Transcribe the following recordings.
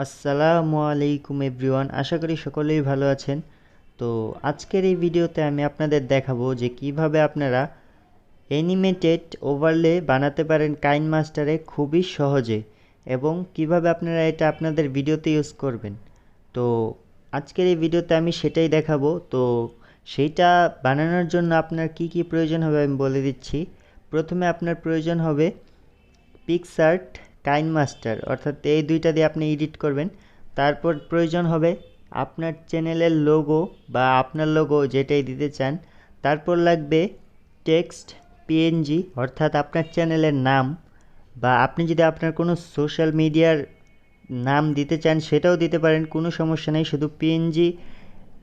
আসসালামু আলাইকুম এভরিওয়ান, আশা করি সকলেই ভালো আছেন। তো আজকের এই ভিডিওতে আমি আপনাদের দেখাবো যে কিভাবে আপনারা অ্যানিমেটেড ওভারলে বানাতে পারেন কাইনমাস্টারে খুবই সহজে, এবং কিভাবে আপনারা এটা আপনাদের ভিডিওতে ইউজ করবেন। তো আজকের এই ভিডিওতে আমি সেটাই দেখাবো। তো সেইটা বানানোর জন্য আপনার কি কি প্রয়োজন হবে আমি বলে দিচ্ছি। প্রথমে আপনার প্রয়োজন হবে পিক্সআর্ট, কাইনমাস্টার, অর্থাৎ এই দুইটা দিয়ে আপনি এডিট করবেন। তারপর প্রয়োজন হবে আপনার চ্যানেলের লোগো বা আপনার লোগো যেটাই দিতে চান। তারপর লাগবে টেক্সট পিএনজি, অর্থাৎ আপনার চ্যানেলের নাম, বা আপনি যদি আপনার কোনো সোশ্যাল মিডিয়ার নাম দিতে চান সেটাও দিতে পারেন, কোনো সমস্যা নেই। শুধু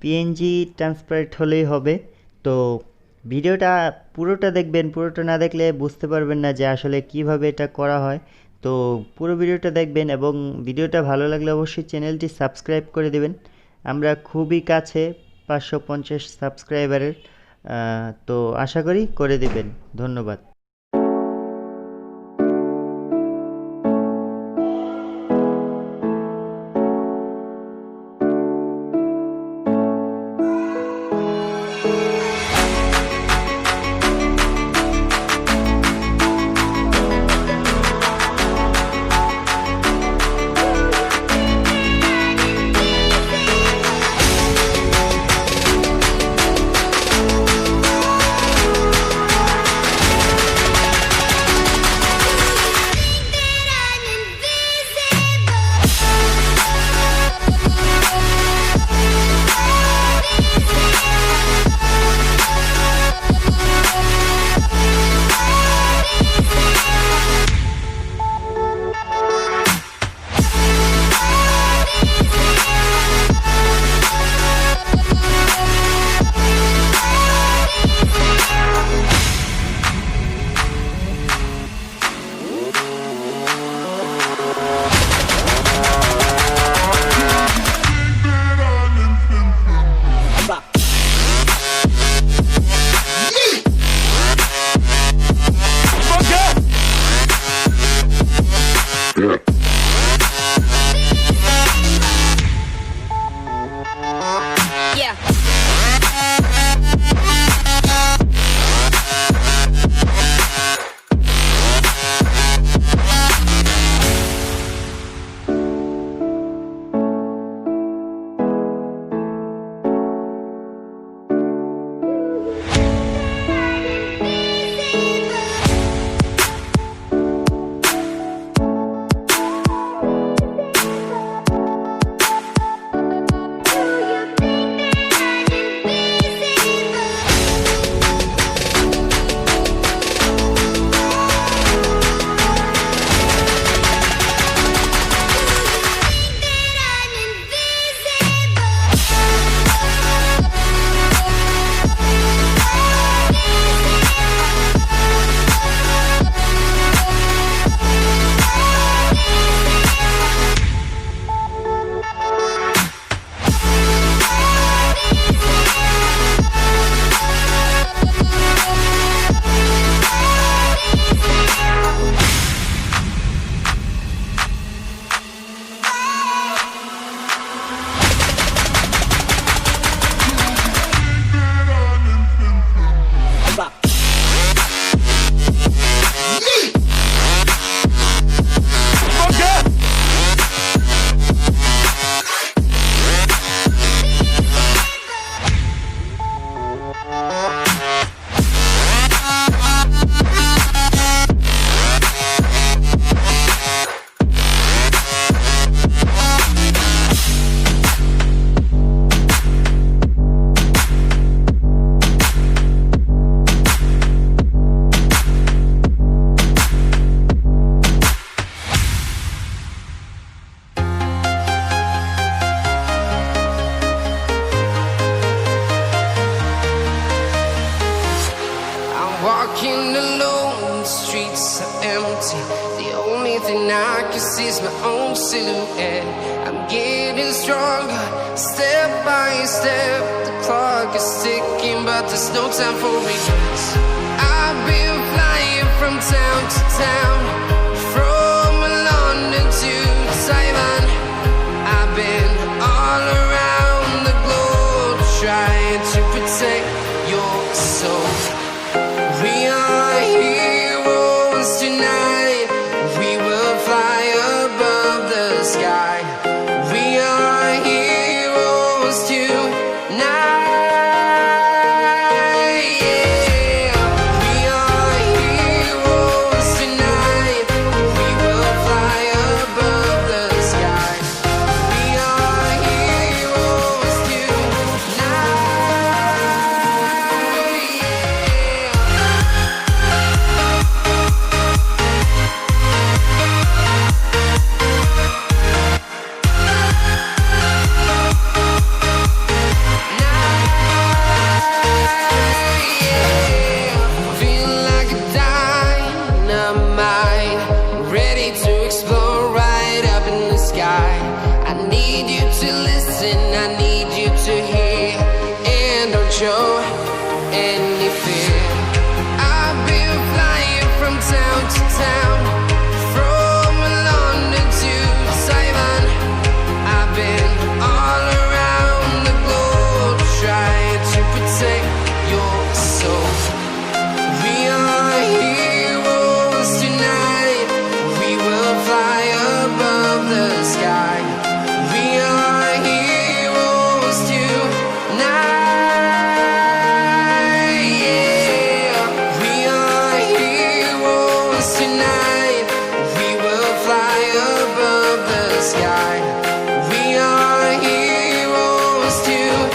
পিএনজি ট্রান্সপারেন্ট হলেই হবে। তো ভিডিওটা পুরোটা দেখবেন, পুরোটা না দেখলে বুঝতে পারবেন না যে আসলে কিভাবে এটা করা হয়। তো পুরো ভিডিওটা দেখবেন, এবং ভিডিওটা ভালো লাগলে অবশ্যই চ্যানেলটি সাবস্ক্রাইব করে দেবেন। আমরা খুবই কাছে 550 সাবস্ক্রাইবারের। তো আশা করি করে দেবেন। ধন্যবাদ। Walking alone, the streets are empty. The only thing I can see is my own silhouette. I'm getting stronger, step by step. The clock is ticking, but there's no time for regrets. I've been flying from town to town, from London to Taiwan. I need you to hear, and don't show any fear. I've been flying from town to town, from London to Taiwan. I've been all around the globe trying to protect your soul. We are heroes tonight. We will fly above the sky. We are heroes tonight. Yeah. We are heroes tonight. We will fly above the sky. We are heroes tonight.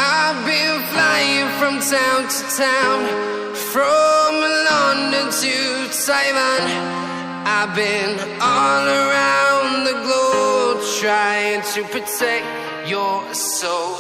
I've been flying from town to town, from London to Taiwan. I've been all around the globe trying to protect your soul.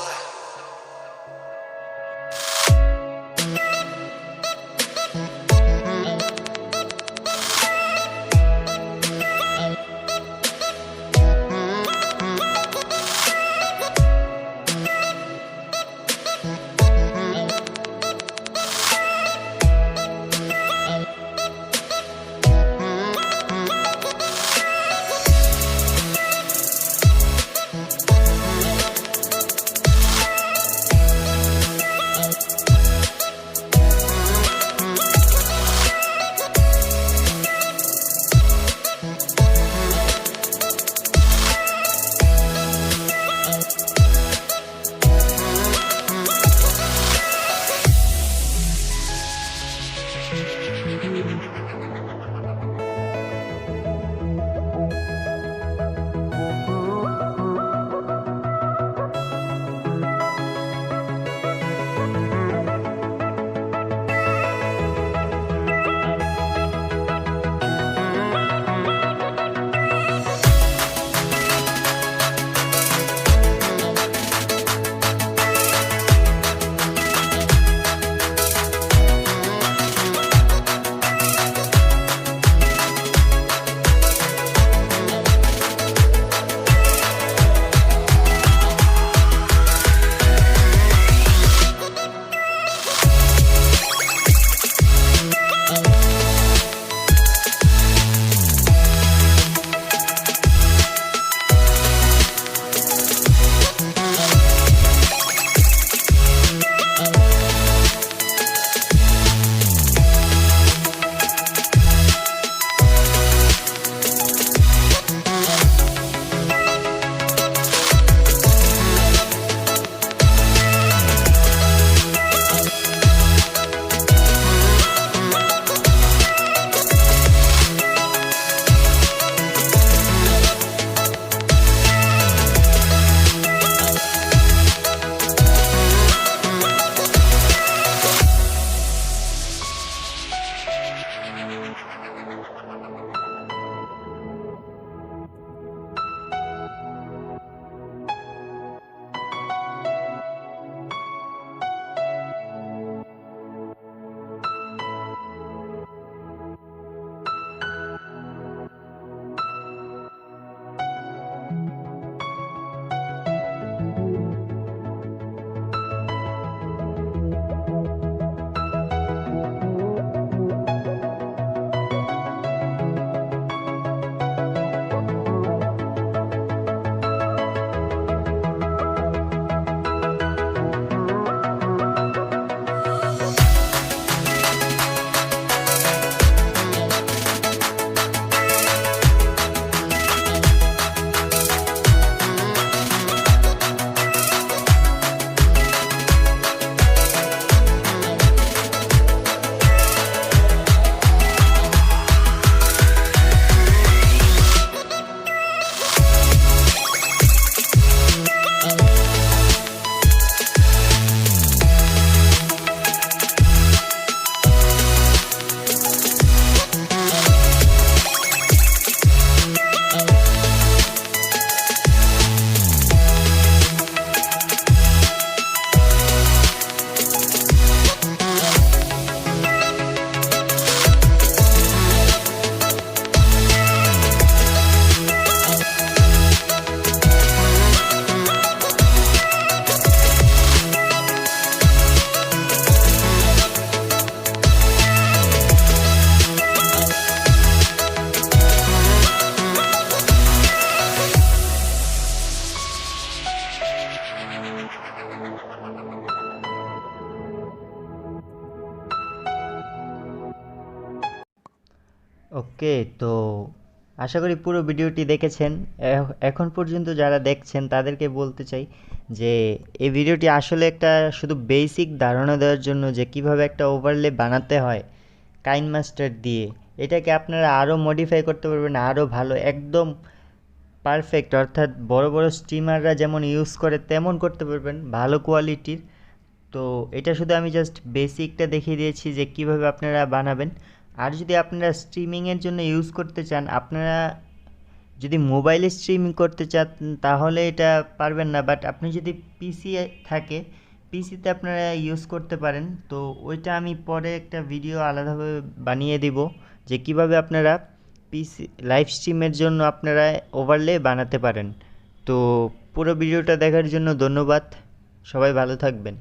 ওকে, তো আশা করি পুরো ভিডিওটি দেখেছেন। এখন পর্যন্ত যারা দেখছেন তাদেরকে বলতে চাই যে এই ভিডিওটি আসলে একটা শুধু বেসিক ধারণা দেওয়ার জন্য যে কিভাবে একটা ওভারলে বানাতে হয় কাইনমাস্টার দিয়ে। এটাকে আপনারা আরও মডিফাই করতে পারবেন, আরও ভালো, একদম পারফেক্ট, অর্থাৎ বড় বড় স্ট্রিমাররা যেমন ইউজ করে তেমন করতে পারবেন, ভালো কোয়ালিটির। তো এটা শুধু আমি জাস্ট বেসিকটা দেখিয়ে দিয়েছি যে কিভাবে আপনারা বানাবেন। আর যদি আপনারা স্ট্রিমিংয়ের জন্য ইউজ করতে চান, আপনারা যদি মোবাইলে স্ট্রিমিং করতে চান তাহলে এটা পারবেন না, বাট আপনি যদি পিসি থাকে, পিসিতে আপনারা ইউজ করতে পারেন। তো ওইটা আমি পরে একটা ভিডিও আলাদাভাবে বানিয়ে দিব যে কিভাবে আপনারা পিসি লাইভ স্ট্রিমের জন্য আপনারা ওভারলে বানাতে পারেন। তো পুরো ভিডিওটা দেখার জন্য ধন্যবাদ, সবাই ভালো থাকবেন।